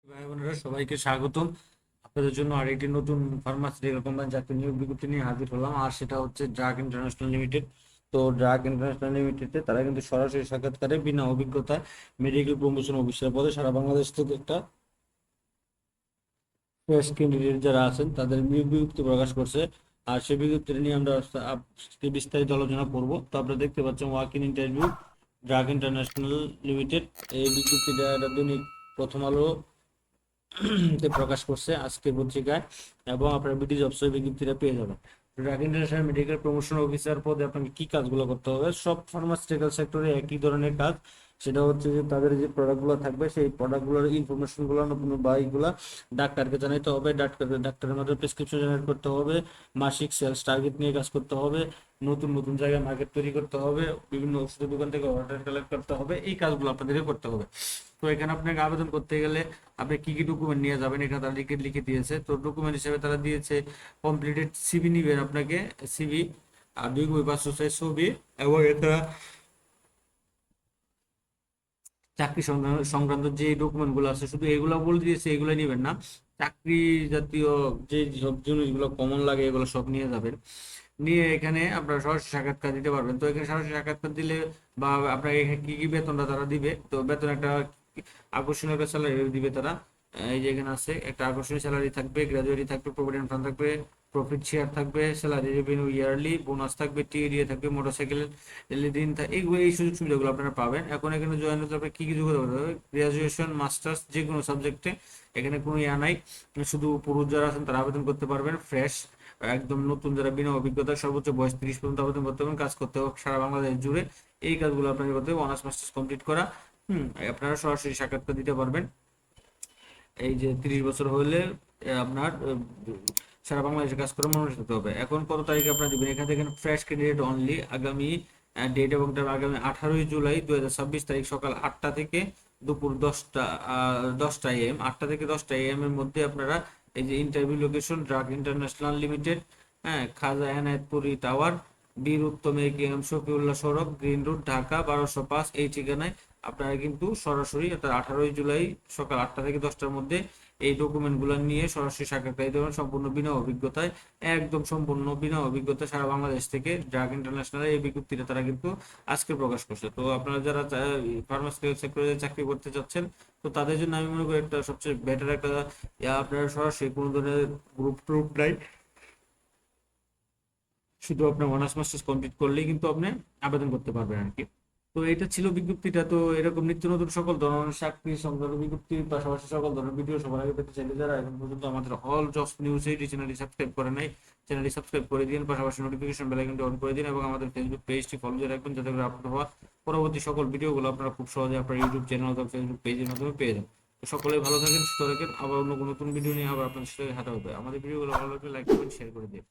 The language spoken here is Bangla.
ভাই বোনেরা সবাইকে স্বাগতম। আপনাদের জন্য আরেকটি নতুন ফার্মাসিউটিক্যাল কোম্পানি চাকরি নিয়োগ বিজ্ঞপ্তি নিয়ে হাজির হলাম, আর সেটা হচ্ছে ড্রাগ ইন্টারন্যাশনাল লিমিটেড। তো ড্রাগ ইন্টারন্যাশনাল লিমিটেডে তারা কিন্তু সরাসরি সাক্ষাৎকারে বিনা অভিজ্ঞতায় মেডিকেল প্রমোশন অফিসার পদে সারা বাংলাদেশ থেকে একটা ফ্রেশ ক্যান্ডিডেট যারা আছেন তাদের নিয়োগ বিজ্ঞপ্তি প্রকাশ করছে। আর সেই বিজ্ঞপ্তি নিয়ে আমরা আজকে বিস্তারিত আলোচনা করব। তো আপনারা দেখতে পাচ্ছেন walk in interview drug international limited, এই বিজ্ঞপ্তিটা এটা দৈনিক প্রথম আলো তে প্রকাশ করছে আজকের পত্রিকায়, এবং আপনারা বিডি জবসে বিজ্ঞপ্তিটা পেয়ে যাবেন। Drug international medical promotion officer পদে আপনাকে কি কাজগুলো করতে হবে? সব ফার্মাসিউটিক্যাল সেক্টরে একই ধরনের কাজ। সেটা হচ্ছে যে তাদের যে প্রোডাক্টগুলো থাকবে সেই প্রোডাক্টগুলোর ইনফরমেশনগুলো নতুন বা এইগুলা ডাক্তারকে জানাইতে হবে, ডাক্তারের মাধ্যমে প্রেসক্রিপশন জেনারেট করতে হবে, মাসিক সেলস টার্গেট নিয়ে কাজ করতে হবে, নতুন নতুন জায়গায় মার্কেট তৈরি করতে হবে, বিভিন্ন ওষুধের দোকান থেকে অর্ডার কালেক্ট করতে হবে। এই কাজগুলো আপনাদেরকে করতে হবে। তো এখানে আপনাকে আবেদন করতে গেলে আপনি কি কি ডকুমেন্ট নিয়ে যাবেন এখানে তারা লিখে লিখে দিয়েছে। তো ডকুমেন্ট হিসেবে তারা দিয়েছে কমপ্লিটেড সিভি নিবেন আপনাকে, সিভি আর 2 বই 500 সাইজ ছবি, এবং এটা চাকরি সংক্রান্ত সংক্রান্ত যে ডকুমেন্ট গুলো আছে শুধু এগুলো বলে দিয়েছে, এগুলো নিবেন না। চাকরি জাতীয় যে সব জিনিসগুলো কমন লাগে এগুলো সব নিয়ে যাবেন। নিয়ে এখানে আপনারা সরাসরি সাক্ষাৎকার দিতে পারবেন। তো এখানে সরাসরি সাক্ষাৎকার দিলে বা আপনাকে এখানে কি কি বেতনটা তারা দিবে, তো বেতন একটা আকর্ষণীয় একটা স্যালারি দিবে তারা। এই যে এখানে আছে একটা আকর্ষণীয় স্যালারি থাকবে, গ্র্যাজুয়েটি থাকবে, প্রভিডেন্ট ফান্ড থাকবে, প্রফিট শেয়ার থাকবে, স্যালারি রেভিনিউ ইয়ারলি, বোনাস থাকবে, টিএডিএ থাকবে, মোটরসাইকেল দিন এইগুলো, এই সুযোগ সুবিধাগুলো আপনারা পাবেন। এখন এখানে জয়েন হতে হবে কি কি যোগ্যতা করতে হবে? গ্রাজুয়েশন, মাস্টার্স, যে কোনো সাবজেক্টে, এখানে কোনো ইয়া নাই। শুধু পুরুষ যারা আছেন তারা আবেদন করতে পারবেন, ফ্রেশ একদম নতুন যারা বিনা অভিজ্ঞতা, সর্বোচ্চ বয়স 30 পর্যন্ত আবেদন করতে হবে, কাজ করতে হবে সারা বাংলাদেশ জুড়ে। এই কাজগুলো আপনাকে করতে হবে, অনার্স মাস্টার্স কমপ্লিট করা। আপনারা সরাসরি সাক্ষাৎকার দিতে পারবেন। এই যে 30 বছর হলে আপনার সারা বাংলাদেশে কাজ করে মনোনীত হতে হবে। এখন কত তারিখে আপনারা দিবেন? এখান থেকে ফ্রেশ ক্যান্ডিডেট অনলি আগামী ডেট এবং টাইম আগামী 18ই জুলাই 2026 তারিখ সকাল 8টা থেকে দুপুর 10টা AM, 8টা থেকে 10টা AM এর মধ্যে আপনারা এই যে interview location drug international limited, হ্যাঁ, খাজা এনায়েতপুরি টাওয়ার, বীর উত্তম একেএম শফিউল্লাহ সড়ক, গ্রিন রোড, ঢাকা 1205, এই ঠিকানায় আপনারা কিন্তু সরাসরি 18ই জুলাই সকাল 8টা থেকে 10টার মধ্যে এই ডকুমেন্টগুলো নিয়ে সরাসরি সাক্ষাৎকার দিতে পারেন, সম্পূর্ণ বিনা অভিজ্ঞতায়। একদম সম্পূর্ণ বিনা অভিজ্ঞতা সারা বাংলাদেশ থেকে ড্রাগ ইন্টারন্যাশনাল এই বিজ্ঞপ্তিটা তারা কিন্তু আজকে প্রকাশ করছে। তো আপনারা যারা ফার্মাসিউটিক্যাল সেক্টরে চাকরি করতে চাচ্ছেন, তো তাদের জন্য আমি মনে করি একটা সবচেয়ে বেটার একটা আপনারা সরাসরি কোনো ধরনের গ্রুপ ট্রুপ নাই, শুধু আপনার অনার্স মাস্টার্স কমপ্লিট করলেই কিন্তু আপনি আবেদন করতে পারবেন আর কি। তো এটা ছিল বিজ্ঞপ্তিটা। তো এরকম নিত্য নতুন সকল ধরনের চাকরি সংক্রান্ত বিজ্ঞপ্তির পাশাপাশি সকল ধরনের ভিডিও সবার আগে পেতে চাইলে যারা এখন পর্যন্ত আমাদের অল জবস নিউজ এই চ্যানেলটি সাবস্ক্রাইব করে নাই, চ্যানেলটি সাবস্ক্রাইব করে দিন, পাশাপাশি নোটিফিকেশন বেল আইকনটি অন করে দিন, এবং আমাদের ফেসবুক পেজটি ফলো দিয়ে রাখবেন, যাতে করে আপলোড হওয়া পরবর্তী সকল ভিডিওগুলো আপনারা খুব সহজে আপনার ইউটিউব চ্যানেল অথবা ফেসবুক পেজের মাধ্যমে পেয়ে যান। তো সকলে ভালো থাকেন, সুস্থ থাকেন। আবার অন্য কোনো নতুন ভিডিও নিয়ে আবার আপনাদের সাথে হাঁটা হবে। আমাদের ভিডিওগুলো ভালো লাগলে লাইক করবেন, শেয়ার করে দিন।